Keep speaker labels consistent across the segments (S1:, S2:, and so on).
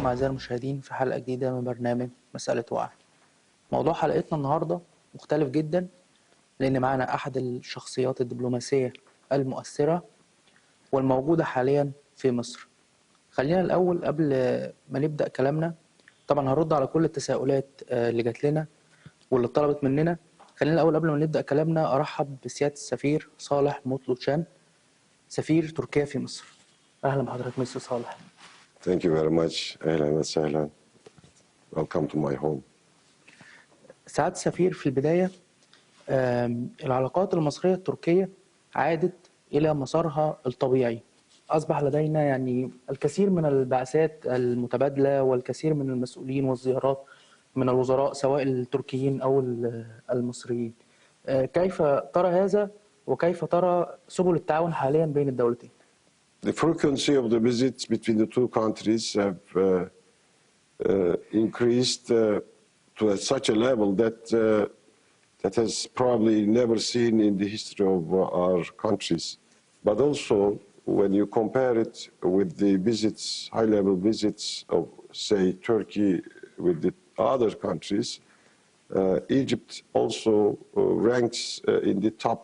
S1: بكم أعزائي المشاهدين في حلقة جديدة من برنامج مسألة وعي. موضوع حلقتنا النهاردة مختلف جدا لأن معنا أحد الشخصيات الدبلوماسية المؤثرة والموجودة حاليا في مصر. خلينا الأول قبل ما نبدأ كلامنا، طبعا هرد على كل التساؤلات اللي جات لنا واللي طلبت مننا. خلينا الأول قبل ما نبدأ كلامنا أرحب بسيادة السفير صالح مطلوشان، سفير تركيا في مصر. أهلا بحضرتك مستر صالح.
S2: Thank you very much. أهلا وسهلا. Welcome to my home.
S1: سعادة السفير، في البداية العلاقات المصرية التركية عادت إلى مسارها الطبيعي. أصبح لدينا يعني الكثير من البعثات المتبادلة والكثير من المسؤولين والزيارات من الوزراء سواء التركيين أو المصريين. كيف ترى هذا وكيف ترى سبل التعاون حاليا بين الدولتين؟
S2: The frequency of the visits between the two countries have increased to such a level that has probably never seen in the history of our countries. But also, when you compare it with the visits, high-level visits of, say, Turkey with the other countries, Egypt also ranks in the top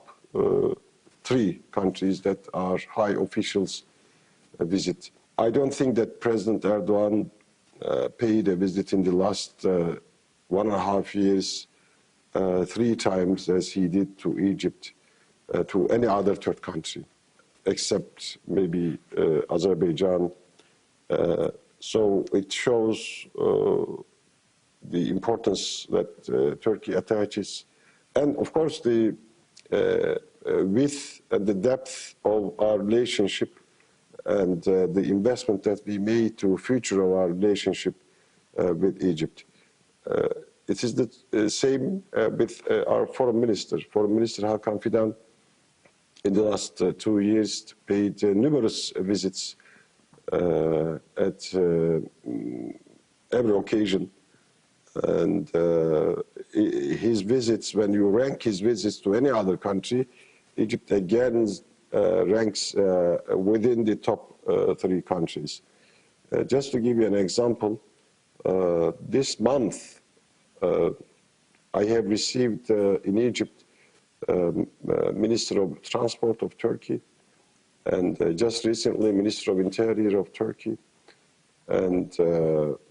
S2: 3 countries that are high officials visit. I don't think that President Erdogan paid a visit in the last 1.5 years 3 times as he did to Egypt, to any other third country, except maybe Azerbaijan. So it shows the importance that Turkey attaches, and of course the width and the depth of our relationship and the investment that we made to future of our relationship with Egypt. It is the same with our foreign minister. Foreign Minister Hakan Fidan, in the last 2 years, paid numerous visits at every occasion. And his visits, when you rank his visits to any other country, Egypt again ranks within the top 3 countries. Just to give you an example, this month I have received in Egypt Minister of Transport of Turkey, and just recently Minister of Interior of Turkey, and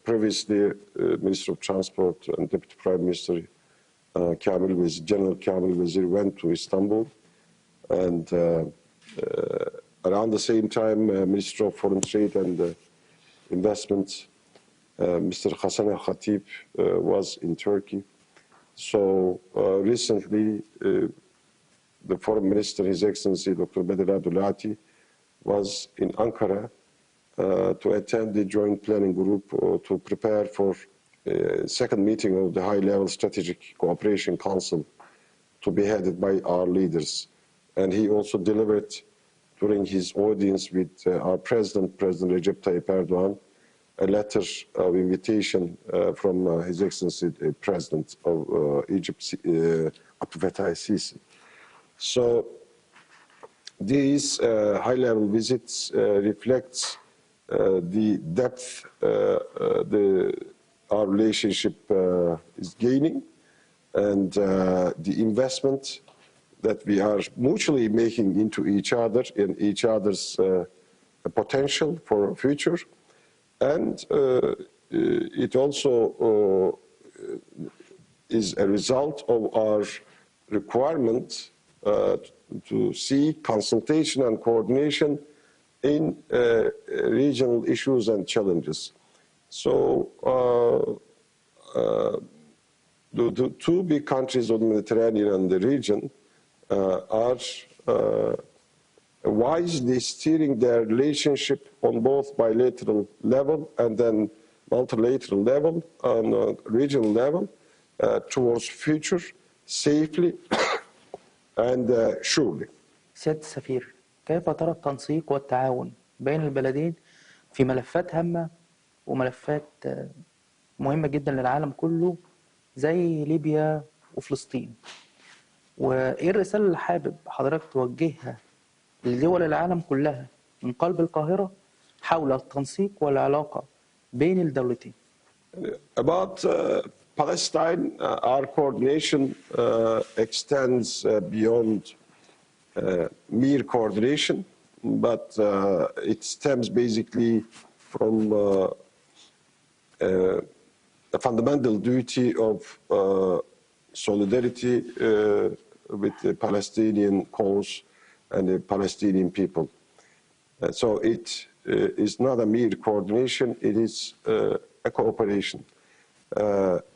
S2: previously Minister of Transport and Deputy Prime Minister General Kamil Wazir went to Istanbul, and around the same time Minister of Foreign Trade and Investment, Mr. Hassan al-Khatib was in Turkey. So recently the Foreign Minister, His Excellency Dr. Bedir Abdulati, was in Ankara to attend the joint planning group to prepare for second meeting of the high-level strategic cooperation council to be headed by our leaders. And he also delivered during his audience with our President Recep Tayyip Erdogan, a letter of invitation from His Excellency the President of Egypt, Abdel Fattah el-Sisi. So these high-level visits reflects the depth our relationship is gaining, and the investment that we are mutually making into each other and each other's potential for future. And it also is a result of our requirement to see consultation and coordination in regional issues and challenges. So the 2 big countries of the Mediterranean and the region are wisely steering their relationship on both bilateral level and then multilateral level, on regional level, towards future safely and surely.
S1: سيادة السفير، كيف ترى التنسيق والتعاون بين البلدين في ملفات هامة وملفات مهمة جدا للعالم كله زي ليبيا وفلسطين؟ وإيه الرسالة اللي حابب حضرتك توجهها لدول العالم كلها من قلب القاهرة حول التنسيق والعلاقة بين الدولتين.
S2: About Palestine, our coordination extends beyond mere coordination, but it stems basically from a fundamental duty of solidarity with the Palestinian cause and the Palestinian people. So it is not a mere coordination, it is a cooperation.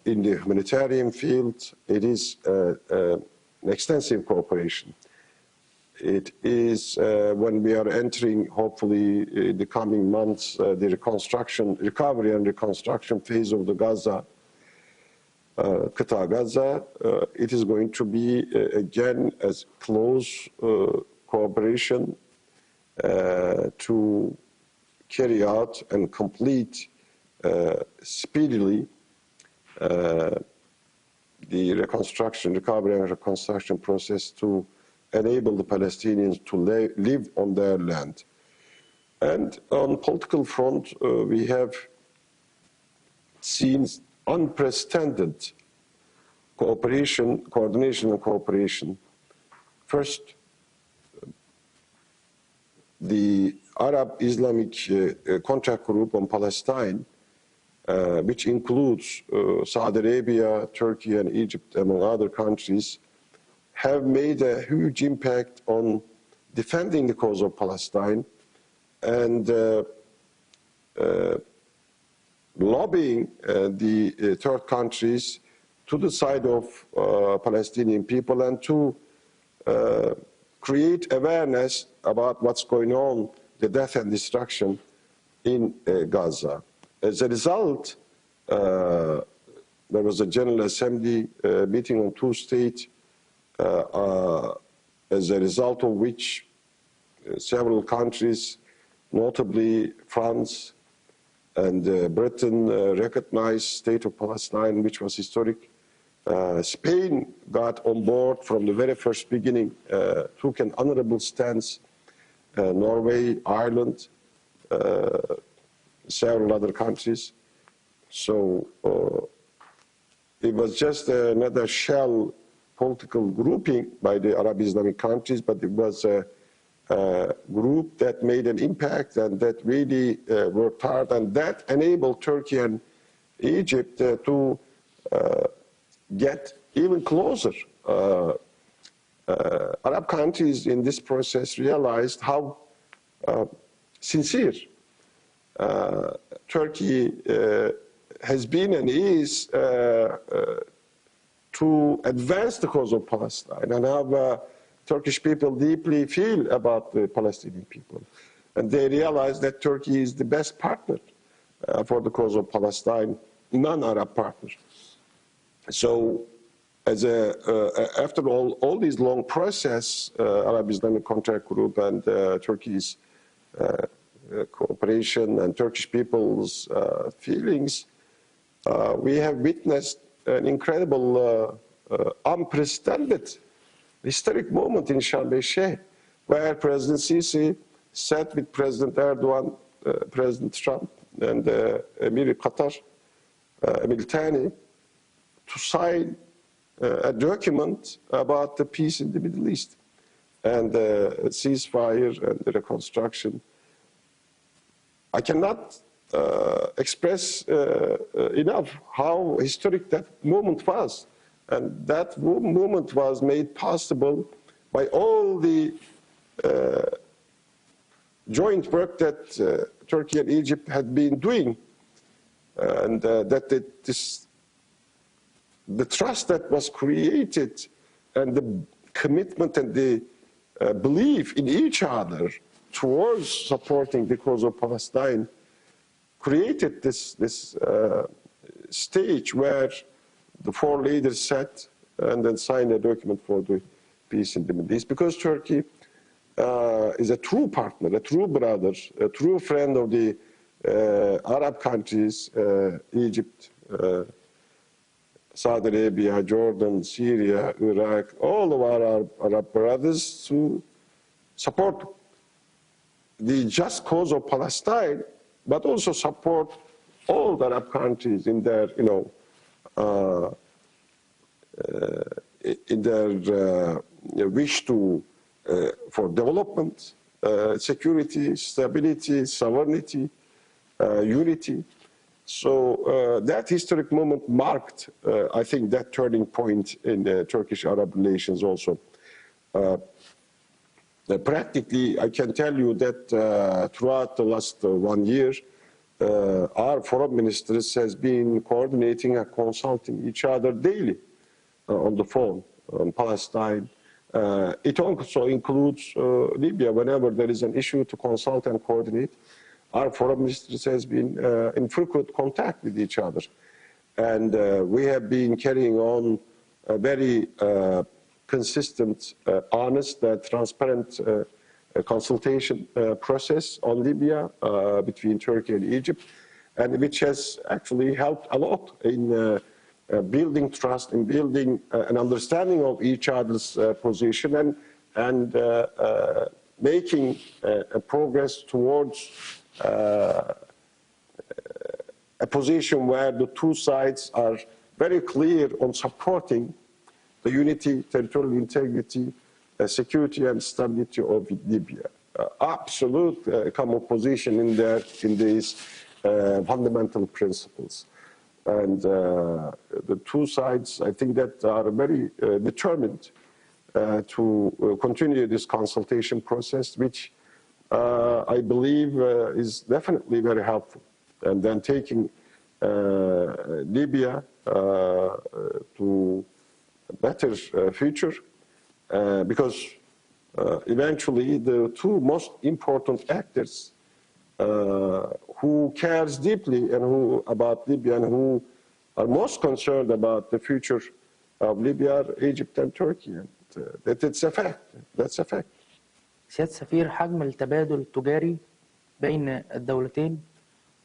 S2: In the humanitarian field, it is an extensive cooperation. It is when we are entering, hopefully, in the coming months, the recovery and reconstruction phase of the Gaza, Gaza, it is going to be, again, as close cooperation to carry out and complete speedily the recovery and reconstruction process to enable the Palestinians to live on their land. And on political front, we have seen unprecedented coordination and cooperation. First, the Arab Islamic Contact Group on Palestine, which includes Saudi Arabia, Turkey, and Egypt, among other countries, have made a huge impact on defending the cause of Palestine and lobbying the third countries to the side of Palestinian people and to create awareness about what's going on, the death and destruction in Gaza. As a result, there was a General Assembly meeting on two states, as a result of which several countries, notably France and Britain, recognized state of Palestine, which was historic. Spain got on board from the very first beginning, took an honorable stance. Norway, Ireland, several other countries. So it was just another shell political grouping by the Arab Islamic countries, but it was a group that made an impact and that really worked hard, and that enabled Turkey and Egypt to get even closer. Arab countries in this process realized how sincere Turkey has been and is to advance the cause of Palestine, and how Turkish people deeply feel about the Palestinian people. And they realize that Turkey is the best partner for the cause of Palestine, non-Arab partner. So after all these long process, Arab Islamic Contact Group and Turkey's cooperation and Turkish people's feelings, we have witnessed an incredible, unprecedented, historic moment in Sharm el-Sheikh, where President Sisi sat with President Erdogan, President Trump, and Emir Qatar, Emir Thani, to sign a document about the peace in the Middle East and the ceasefire and the reconstruction. I cannot express enough how historic that moment was. And that moment was made possible by all the joint work that Turkey and Egypt had been doing. And that the trust that was created and the commitment and the belief in each other towards supporting the cause of Palestine created this stage where the four leaders sat and then signed a document for the peace in the Middle East. Because Turkey is a true partner, a true brother, a true friend of the Arab countries, Egypt, Saudi Arabia, Jordan, Syria, Iraq, all of our Arab brothers to support the just cause of Palestine, but also support all the Arab countries in their, wish for development, security, stability, sovereignty, unity. So that historic moment marked, I think, that turning point in Turkish-Arab relations also. Practically, I can tell you that throughout the last 1 year, our foreign ministers has been coordinating and consulting each other daily on the phone on Palestine. It also includes Libya. Whenever there is an issue to consult and coordinate, our foreign ministers has been in frequent contact with each other. And we have been carrying on a very consistent, honest, transparent consultation process on Libya between Turkey and Egypt, and which has actually helped a lot in building trust, in building an understanding of each other's position, and making a progress towards a position where the two sides are very clear on supporting the unity, territorial integrity, security and stability of Libya. Absolute common position in these fundamental principles. And the two sides, I think, that are very determined to continue this consultation process, which I believe is definitely very helpful. And then taking Libya to a better future, because eventually the two most important actors who cares deeply and who about Libya and who are most concerned about the future of Libya are Egypt and Turkey. And that's a fact. That's a fact.
S1: سيادة السفير، حجم التبادل التجاري بين الدولتين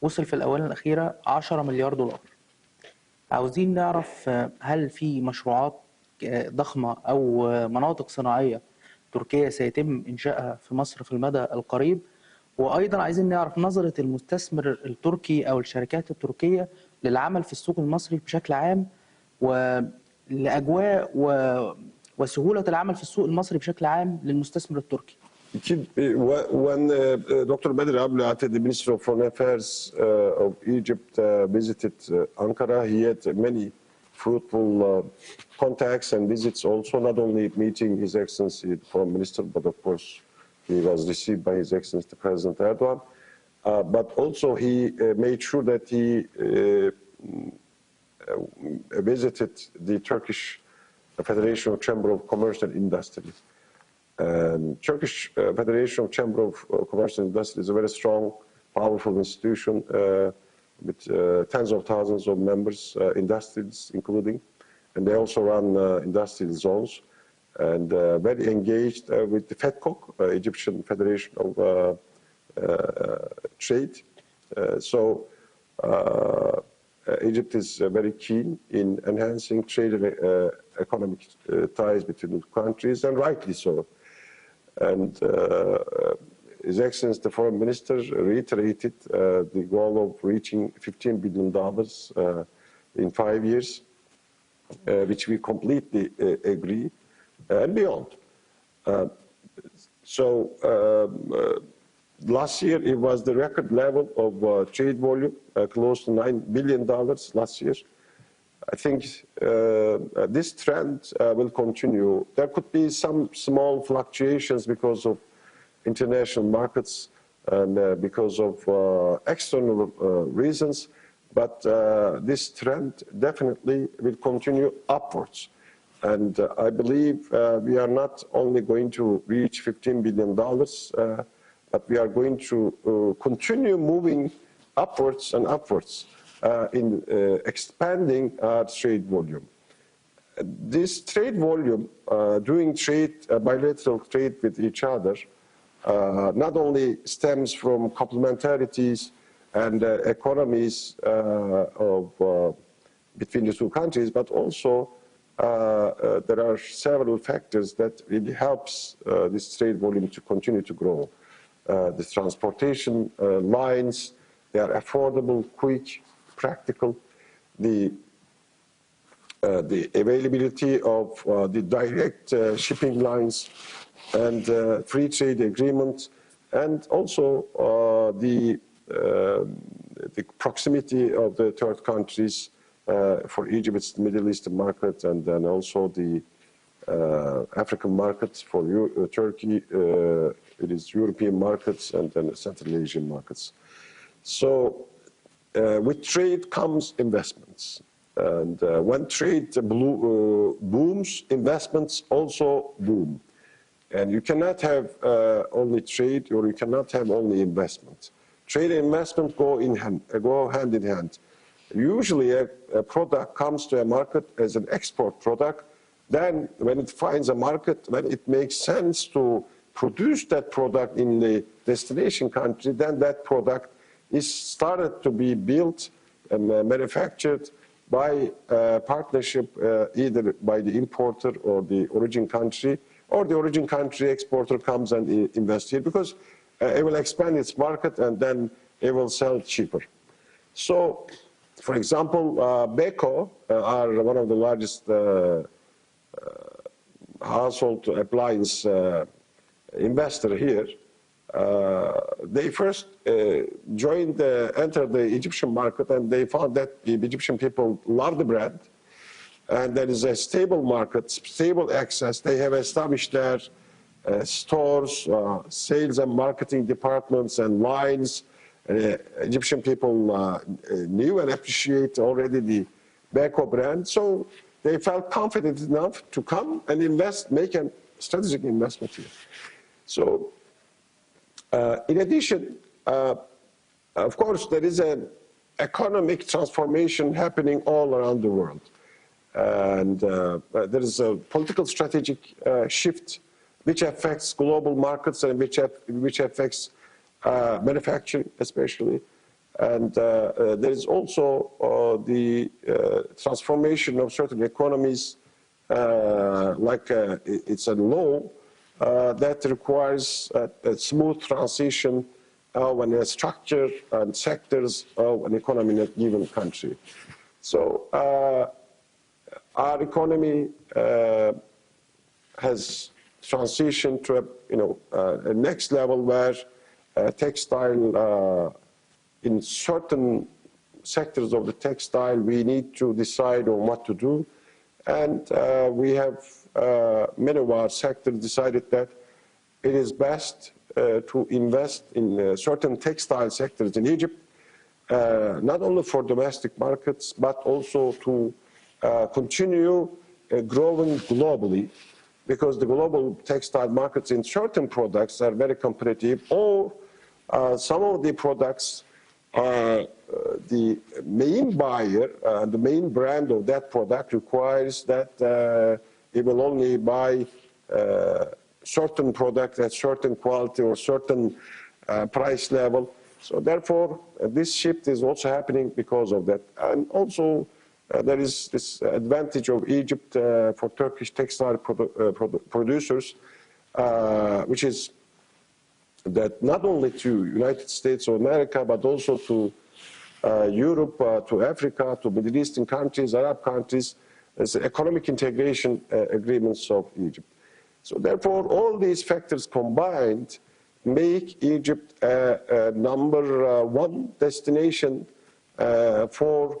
S1: وصل في الآونة الأخيرة 10 مليار دولار. عاوزين نعرف هل في مشروعات ضخمة أو مناطق صناعية تركية سيتم إنشائها في مصر في المدى القريب، وأيضا عايزين نعرف نظرة المستثمر التركي أو الشركات التركية للعمل في السوق المصري بشكل عام، ولأجواء وسهولة العمل في السوق المصري بشكل عام للمستثمر التركي.
S2: When Dr. Badr Abdulati, the Minister of Foreign Affairs of Egypt, visited Ankara, he had many fruitful contacts and visits also, not only meeting His Excellency the Foreign Minister, but of course he was received by His Excellency President Erdogan, but also he made sure that he visited the Turkish Federation of Chamber of Commerce and Industry. Turkish Federation of Chamber of Commerce and Industry is a very strong, powerful institution with tens of thousands of members, industries including, and they also run industrial zones, and very engaged with the FEDCOC, Egyptian Federation of Trade. So Egypt is very keen in enhancing trade and economic ties between the countries, and rightly so. And His Excellency the Foreign Minister reiterated the goal of reaching $15 billion in 5 years, which we completely agree, and beyond. Last year it was the record level of trade volume, close to $9 billion last year. I think this trend will continue. There could be some small fluctuations because of international markets and because of external reasons, but this trend definitely will continue upwards. And I believe we are not only going to reach $15 billion, but we are going to continue moving upwards and upwards in expanding our trade volume. This trade volume, doing trade, bilateral trade with each other, not only stems from complementarities and economies between the two countries, but also there are several factors that really helps this trade volume to continue to grow. The transportation lines, they are affordable, quick, practical, the availability of the direct shipping lines and free trade agreements, and also the proximity of the third countries for Egypt, it's the Middle Eastern market, and then also the African markets for Turkey, it is European markets, and then Central Asian markets. So with trade comes investments. And when trade booms, investments also boom. And you cannot have only trade, or you cannot have only investment. Trade and investment go hand in hand. Usually a product comes to a market as an export product. Then when it finds a market, when it makes sense to produce that product in the destination country, then that product is started to be built and manufactured by partnership, either by the importer or the origin country, or the origin country exporter comes and invests here, because it will expand its market and then it will sell cheaper. So, for example, Beko are one of the largest household appliance investor here. They first entered the Egyptian market, and they found that the Egyptian people love the brand, and there is a stable market, stable access. They have established their stores, sales and marketing departments and lines. Egyptian people knew and appreciate already the Beko brand, so they felt confident enough to come and invest, make a strategic investment here. So, in addition, of course, there is an economic transformation happening all around the world. And there is a political strategic shift which affects global markets and which affects manufacturing especially. And there is also the transformation of certain economies, like it's a law that requires a smooth transition of a structure and sectors of an economy in a given country. So our economy has transitioned to a next level where textile, in certain sectors of the textile, we need to decide on what to do. And we have, many of our sectors decided that it is best to invest in certain textile sectors in Egypt, not only for domestic markets, but also to continue growing globally, because the global textile markets in certain products are very competitive, or some of the products the main buyer, the main brand of that product requires that it will only buy certain product at certain quality or certain price level. So therefore, this shift is also happening because of that. And also, there is this advantage of Egypt for Turkish textile producers, which is that not only to United States of America, but also to Europe, to Africa, to Middle Eastern countries, Arab countries, as economic integration agreements of Egypt. So therefore, all these factors combined make Egypt a number one destination for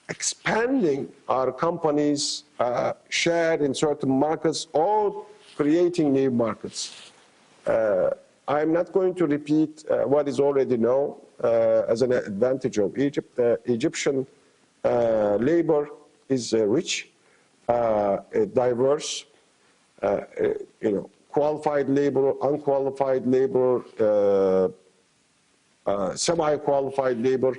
S2: expanding our companies' share in certain markets or creating new markets. I'm not going to repeat what is already known as an advantage of Egypt. Egyptian labor is rich, diverse, qualified labor, unqualified labor, semi-qualified labor,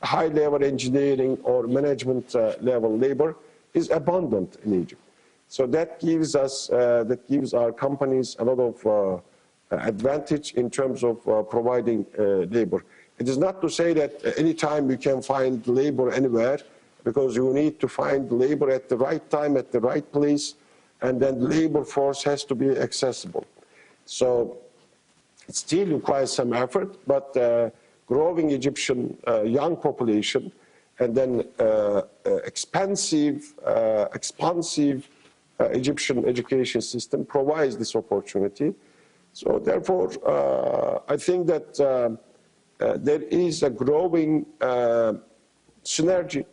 S2: high-level engineering or management level labor is abundant in Egypt. So that gives us, that gives our companies a lot of advantage in terms of providing labor. It is not to say that anytime you can find labor anywhere, because you need to find labor at the right time, at the right place, and then the labor force has to be accessible. So it still requires some effort, but growing Egyptian young population and then expansive Egyptian education system provides this opportunity. So therefore, I think that there is a growing synergy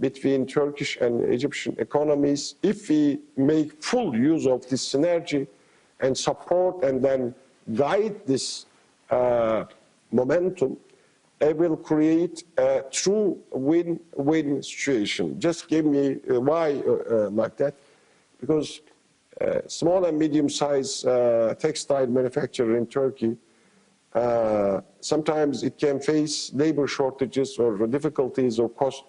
S2: between Turkish and Egyptian economies. If we make full use of this synergy and support and then guide this momentum, it will create a true win-win situation. Just give me why like that, because small and medium-sized textile manufacturer in Turkey, sometimes it can face labor shortages or difficulties or cost,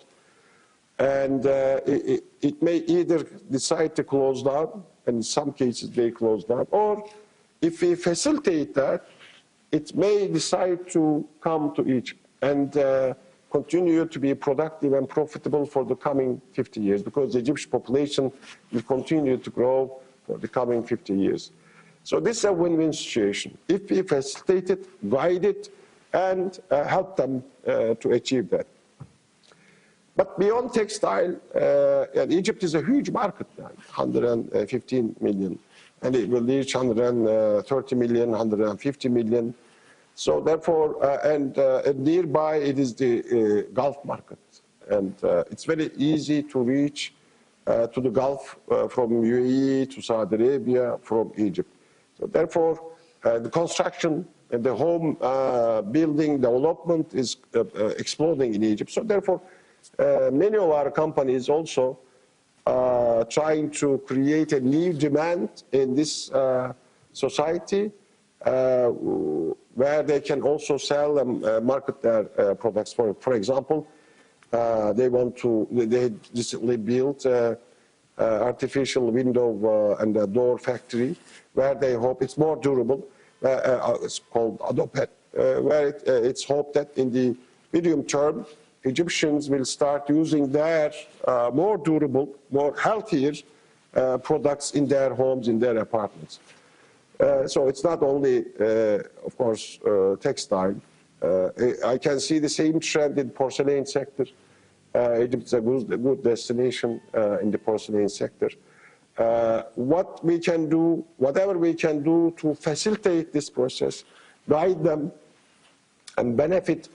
S2: and it may either decide to close down, and in some cases they close down, or if we facilitate that, it may decide to come to Egypt and continue to be productive and profitable for the coming 50 years, because the Egyptian population will continue to grow for the coming 50 years. So this is a win-win situation. If we facilitate it, guide it, and help them to achieve that. But beyond textile, and Egypt is a huge market now, 115 million, and it will reach 130 million, 150 million. So therefore, and nearby it is the Gulf market. And it's very easy to reach to the Gulf from UAE to Saudi Arabia, from Egypt. So therefore, the construction and the home building development is exploding in Egypt. So therefore, many of our companies also trying to create a new demand in this society, where they can also sell and market their products. For example, they recently built artificial window and a door factory, where they hope it's more durable. It's called Adopet, where it's hoped that in the medium term, Egyptians will start using their more durable, more healthier products in their homes, in their apartments. So it's not only, of course, textile. I can see the same trend in porcelain sector. Egypt is a good destination in the porcelain sector. What we can do, whatever we can do to facilitate this process, guide them, and benefit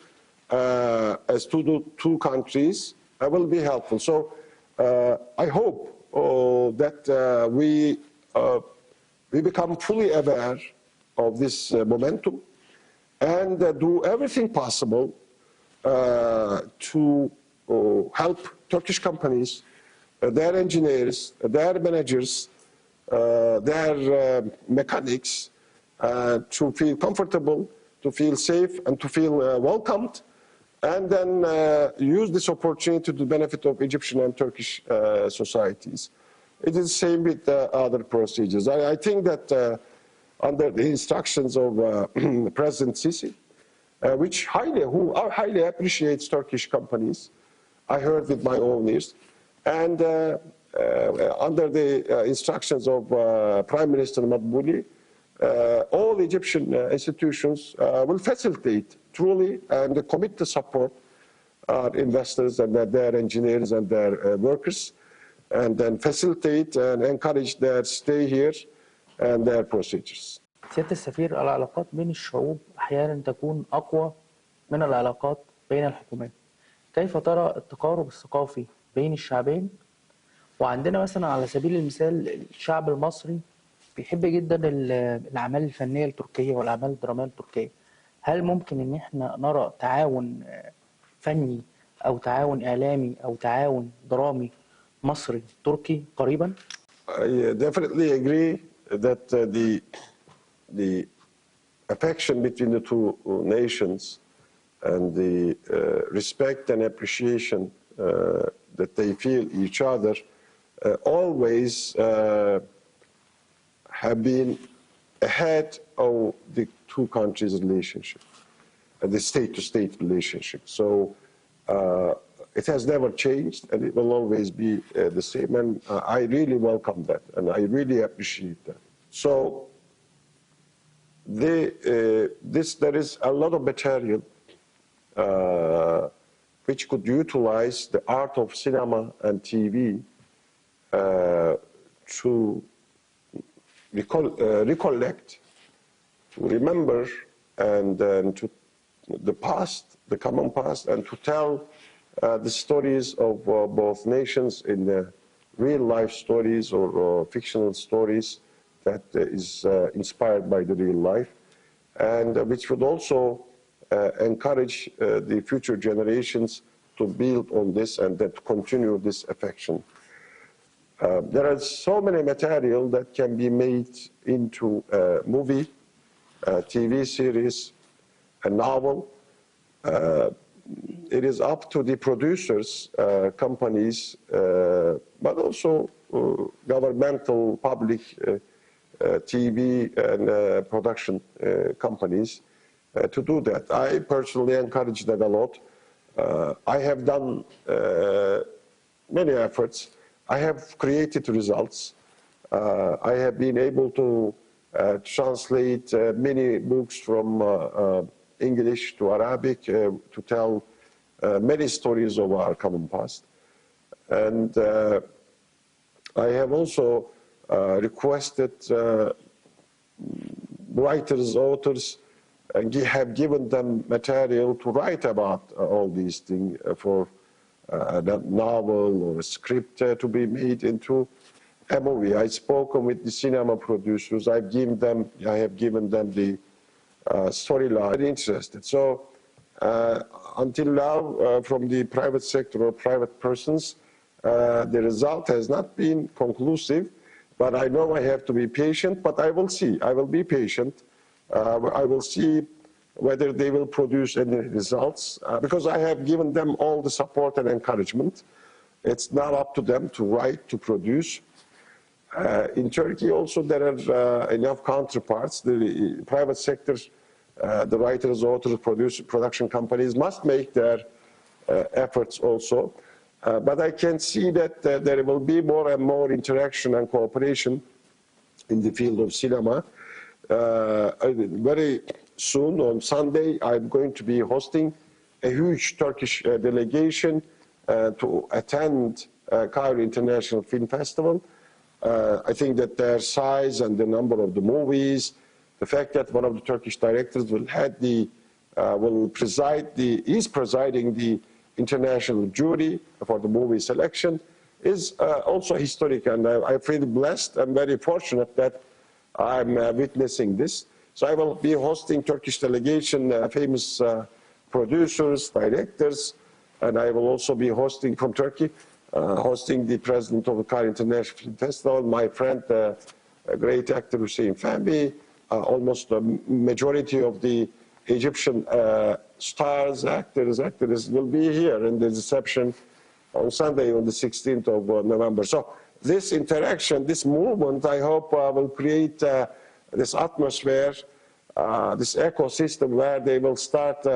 S2: as to the two countries, will be helpful. So I hope that we become fully aware of this momentum and do everything possible to help Turkish companies, their engineers, their managers, their mechanics to feel comfortable, to feel safe, and to feel welcomed, and then use this opportunity to the benefit of Egyptian and Turkish societies. It is the same with other procedures. I think that under the instructions of President Sisi, who highly appreciates Turkish companies, I heard with my own ears, and under the instructions of Prime Minister Madbouli, all Egyptian institutions will facilitate truly and commit to support our investors and their engineers and their workers, and then facilitate and encourage their stay here and their procedures.
S1: سيادة السفير، العلاقات بين الشعوب أحيانا تكون أقوى من العلاقات بين الحكومات. كيف ترى التقارب الثقافي بين الشعبين؟ وعندنا مثلا على سبيل المثال الشعب المصري بيحب جدا الأعمال الفنية التركية والأعمال الدرامية التركية. هل ممكن إن احنا نرى تعاون فني أو تعاون إعلامي أو تعاون درامي مصري تركي قريبا؟
S2: I definitely agree that the affection between the two nations and the respect and appreciation that they feel each other always have been ahead of the two countries' relationship, the state-to-state relationship. So it has never changed, and it will always be the same. And I really welcome that, and I really appreciate that. So there is a lot of material which could utilize the art of cinema and TV to recollect, to remember, and to the past, the common past, and to tell the stories of both nations in the real life stories or fictional stories that is inspired by the real life, and which would also encourage the future generations to build on this and to continue this affection. There are so many material that can be made into a movie, a TV series, a novel. It is up to the producers, companies, but also governmental, public TV and production companies to do that. I personally encourage that a lot. I have done many efforts. I have created results. I have been able to translate many books from English to Arabic to tell many stories of our common past. And I have also requested writers, authors, and have given them material to write about all these things for a novel or a script to be made into a movie. I've spoken with the cinema producers. I have given them the storyline. Very interested. So until now, from the private sector or private persons, the result has not been conclusive. But I know I have to be patient. But I will see. I will be patient. I will see whether they will produce any results, because I have given them all the support and encouragement. It's not up to them to write, to produce. In Turkey also there are enough counterparts. The private sectors, the writers, authors, production companies must make their efforts also. But I can see that there will be more and more interaction and cooperation in the field of cinema. Very soon, on Sunday, I'm going to be hosting a huge Turkish delegation to attend Cairo International Film Festival. I think that their size and the number of the movies, the fact that one of the Turkish directors is presiding the international jury for the movie selection is also historic, and I feel blessed and very fortunate that I'm witnessing this. So I will be hosting Turkish delegation, famous producers, directors, and I will also be hosting from Turkey, hosting the president of the Cairo International Film Festival, my friend, a great actor Hussein Fahmy, almost the majority of the Egyptian stars, actors will be here in the reception on Sunday, on the 16th of November. So this interaction, this movement, I hope will create this atmosphere, this ecosystem where they will start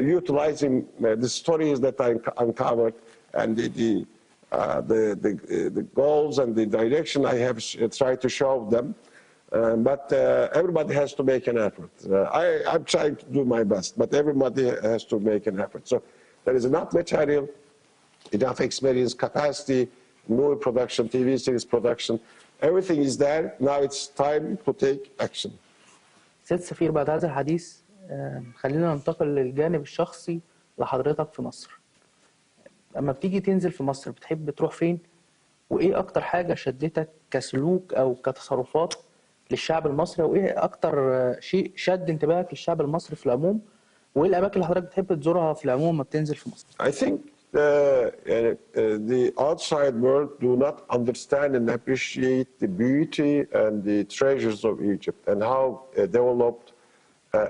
S2: utilizing the stories that I uncovered and the goals and the direction I have tried to show them. But everybody has to make an effort. I'm trying to do my best, but everybody has to make an effort. So there is enough material, enough experience, capacity, movie production, TV series production. Everything is there. Now it's time to take action.
S1: سيد السفير، بعد هذا الحديث خلينا ننتقل للجانب الشخصي لحضرتك في مصر. لما بتيجي تنزل في مصر بتحب تروح فين؟ وإيه أكتر حاجة شدتك كسلوك أو كتصرفات للشعب المصري؟ وإيه أكتر شيء شد انتباهك للشعب المصري في العموم؟ وإيه الأماكن اللي حضرتك بتحب تزورها في العموم لما بتنزل في مصر؟
S2: I think the outside world do not understand and appreciate the beauty and the treasures of Egypt and how developed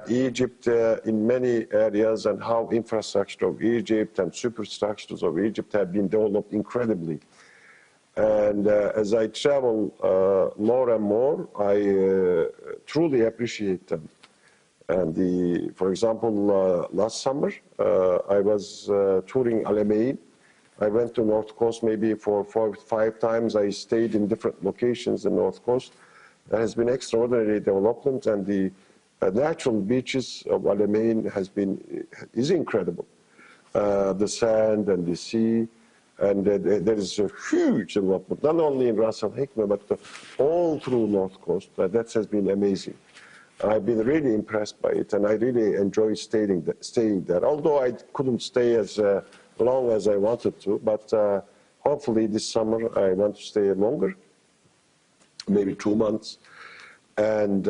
S2: Egypt in many areas and how infrastructure of Egypt and superstructures of Egypt have been developed incredibly. And as I travel more and more, I truly appreciate them. And for example, last summer, I was touring Alyoum. I went to North Coast maybe for 4 or 5 times. I stayed in different locations in North Coast. There has been extraordinary development, and the natural beaches of Alyoum is incredible. the sand and the sea. And there is a huge development, not only in Ras Al Hikmah, but all through North Coast. That has been amazing. I've been really impressed by it, and I really enjoy staying there. Although I couldn't stay as long as I wanted to, but hopefully this summer I want to stay longer, maybe 2 months. And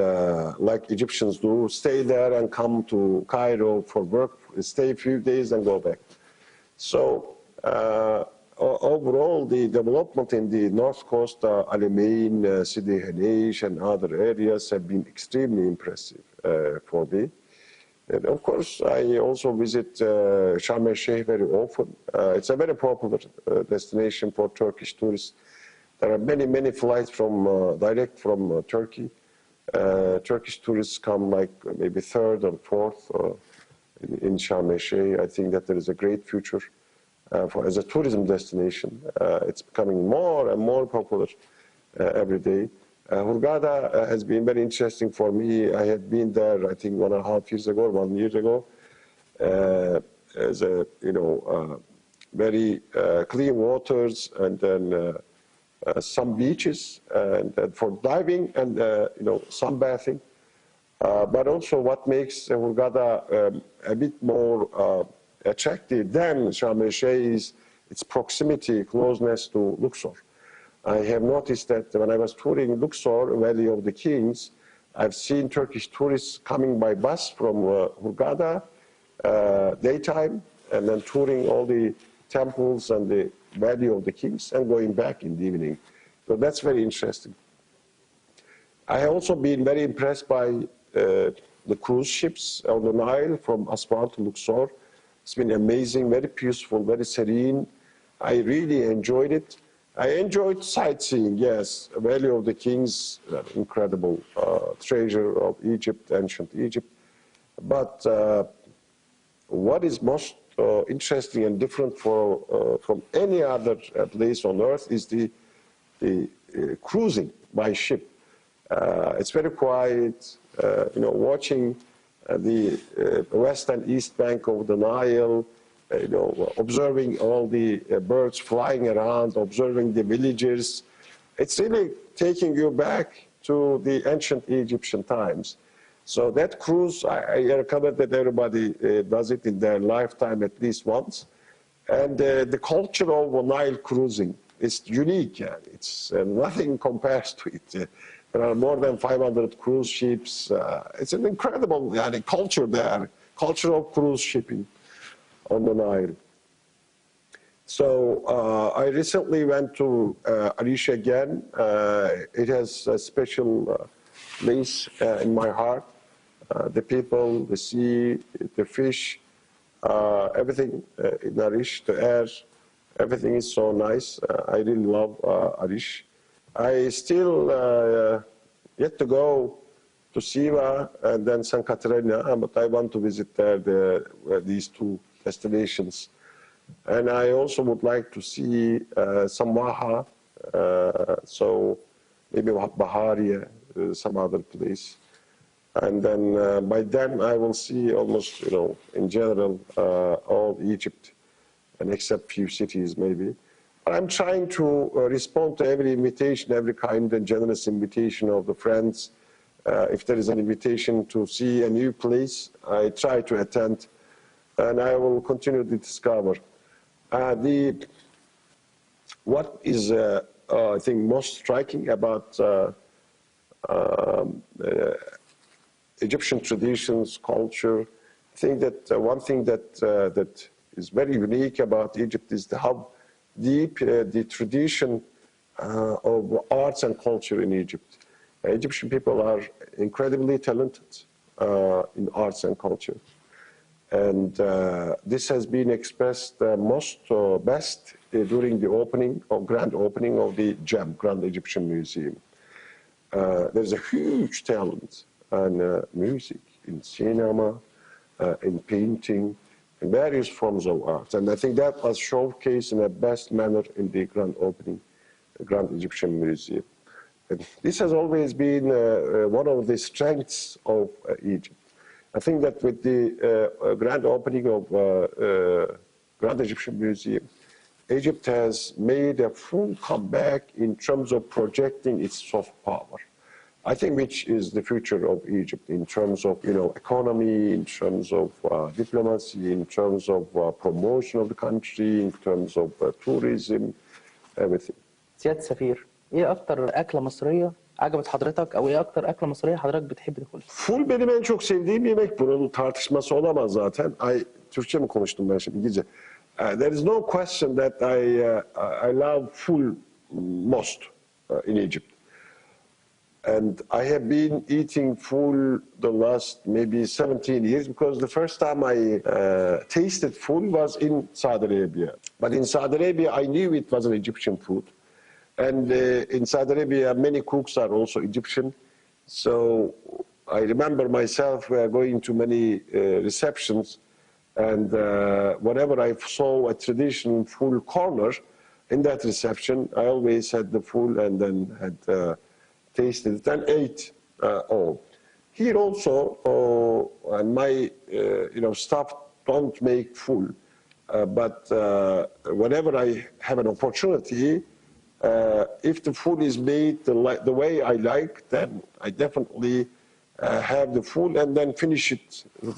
S2: like Egyptians do, stay there and come to Cairo for work, stay a few days and go back. So overall, the development in the North Coast, Alyoum, Sidi Hanish, and other areas have been extremely impressive for me. And of course, I also visit Sharm el-Sheikh very often. It's a very popular destination for Turkish tourists. There are many, many flights from direct from Turkey. Turkish tourists come like maybe third or fourth in Sharm el-Sheikh. I think that there is a great future as a tourism destination. It's becoming more and more popular every day. Hurghada has been very interesting for me. I had been there, I think, 1.5 years ago, 1 year ago, as a, very clean waters, and then some beaches and for diving and, sunbathing. But also what makes Hurghada a bit more attractive than Sharm el-Sheikh is its proximity, closeness to Luxor. I have noticed that when I was touring Luxor, Valley of the Kings, I've seen Turkish tourists coming by bus from Hurghada daytime, and then touring all the temples and the Valley of the Kings and going back in the evening. So that's very interesting. I have also been very impressed by the cruise ships on the Nile from Aswan to Luxor. It's been amazing, very peaceful, very serene. I really enjoyed it. I enjoyed sightseeing, yes. Valley of the Kings, incredible treasure of Egypt, ancient Egypt. But what is most interesting and different from any other place on earth is the cruising by ship. It's very quiet, watching the west and east bank of the Nile, observing all the birds flying around, observing the villagers. It's really taking you back to the ancient Egyptian times. So that cruise, I recommend that everybody does it in their lifetime at least once. And the culture of Nile cruising is unique. It's nothing compares to it. There are more than 500 cruise ships. It's an incredible culture there, culture of cruise shipping on the Nile. So I recently went to Arish again. It has a special place in my heart. The people, the sea, the fish, everything in Arish, the air, everything is so nice. I really love Arish. I still yet to go to Siva and then San Caterina, but I want to visit there these two destinations. And I also would like to see some Maha, so maybe Baharia, some other place. And then by then I will see almost, in general, all Egypt, and except few cities maybe. But I'm trying to respond to every invitation, every kind and generous invitation of the friends. If there is an invitation to see a new place, I try to attend, and I will continue to discover. What is, I think, most striking about Egyptian traditions, culture, I think that one thing that is very unique about Egypt is how deep the tradition of arts and culture in Egypt. Egyptian people are incredibly talented in arts and culture. And this has been expressed best during the grand opening of the GEM, Grand Egyptian Museum. There's a huge talent in music, in cinema, in painting, in various forms of art. And I think that was showcased in the best manner in the grand opening, the Grand Egyptian Museum. And this has always been one of the strengths of Egypt. I think that with the grand opening of Grand Egyptian Museum, Egypt has made a full comeback in terms of projecting its soft power. I think which is the future of Egypt in terms of, economy, in terms of diplomacy, in terms of promotion of the country, in terms of tourism, everything.
S1: زياد السفير، ايه اكتر اكله مصريه عجبت حضرتك او ايه اكتر اكله مصريه حضرتك بتحب تاكلها؟
S2: Ful benim en çok sevdiğim yemek. Bunun tartışması olamaz zaten. Türkçe mi konuştum ben şimdi İngilizce? There is no question that I love ful most in Egypt. And I have been eating ful the last maybe 17 years because the first time I tasted ful was in Saudi Arabia. But in Saudi Arabia, I knew it was an Egyptian food. And in Saudi Arabia, many cooks are also Egyptian. So I remember myself going to many receptions, and whenever I saw a traditional full corner in that reception, I always had the full and then had tasted it and ate all. Here also, and my staff don't make full, but whenever I have an opportunity, if the food is made the way I like, then I definitely have the food and then finish it with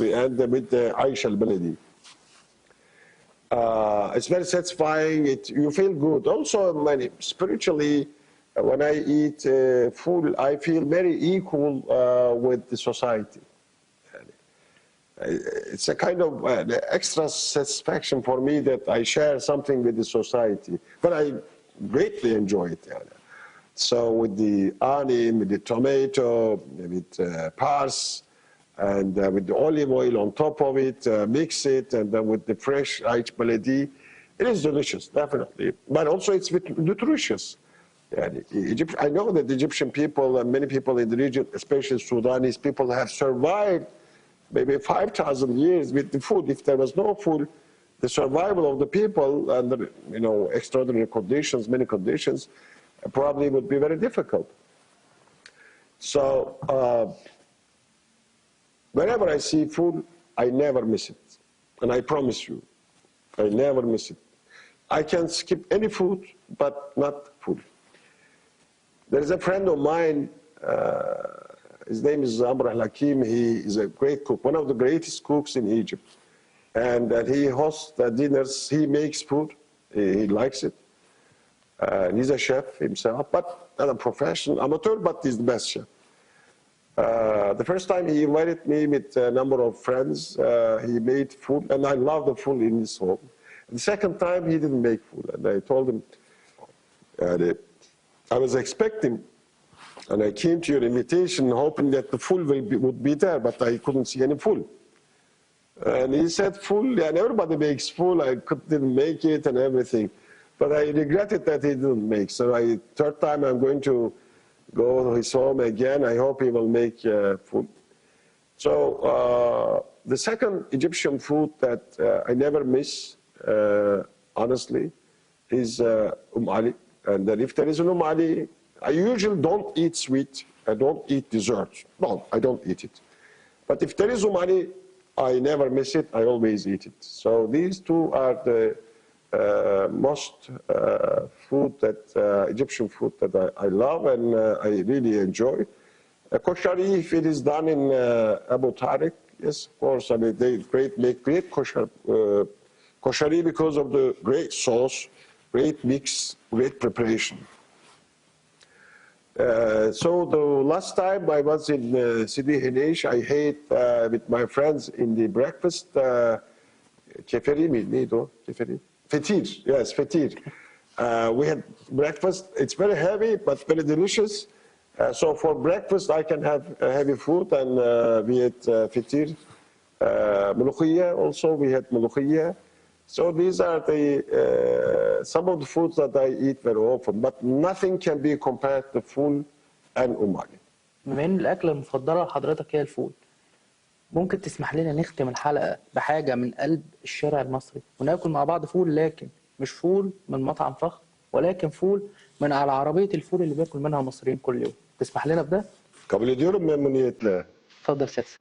S2: the Aisha al-Baladi. It's very satisfying. You feel good. Also, spiritually, when I eat food, I feel very equal with the society. It's a kind of extra satisfaction for me that I share something with the society. But I greatly enjoy it. So with the onion, with the tomato, with parsley, and with the olive oil on top of it, mix it, and then with the fresh Aisha Baladi, it is delicious, definitely. But also it's nutritious. I know that the Egyptian people and many people in the region, especially Sudanese people, have survived maybe 5,000 years with the food. If there was no food, the survival of the people under extraordinary conditions, many conditions, probably would be very difficult. So whenever I see food, I never miss it. And I promise you, I never miss it. I can skip any food, but not food. There's a friend of mine, his name is Amr al-Hakim. He is a great cook, one of the greatest cooks in Egypt. And he hosts dinners, he makes food, he likes it. He's a chef himself, but not a professional, amateur, but he's the best chef. The first time he invited me with a number of friends, he made food, and I love the food in his home. The second time, he didn't make food, and I told him, I was expecting, and I came to your invitation hoping that the food would be there, but I couldn't see any food. And he said full, and everybody makes full. I didn't make it and everything. But I regretted that he didn't make. So third time I'm going to go to his home again. I hope he will make food. So the second Egyptian food that I never miss, honestly, is Ali. And then if there is an Ali, I usually don't eat sweet. I don't eat dessert. No, I don't eat it. But if there is Ali, I never miss it. I always eat it. So these two are the most food that Egyptian food that I love and I really enjoy. Koshari, if it is done in Abu Tariq, yes, of course. I mean, they make great koshari because of the great sauce, great mix, great preparation. So the last time I was in Sidi Hinesh, I ate with my friends in the breakfast, keferi miydi o? Keferi? Fetir, yes, fetir. We had breakfast, it's very heavy but very delicious. So for breakfast I can have heavy food and we had fetir. Mulukhiyya also, we had mulukhiyya. So these are the some of the foods that I eat very often, but nothing can be compared to full and umali.
S1: بما ان الاكله المفضله لحضرتك هي الفول، ممكن تسمح لنا نختم الحلقه بحاجه من قلب الشارع المصري وناكل مع بعض فول، لكن مش فول من مطعم فخم، ولكن فول من على عربيه الفول اللي بياكل منها المصريين كل يوم. تسمح لنا بده؟
S2: قبل ediyorum memnuniyetle.
S1: اتفضل سيادتك.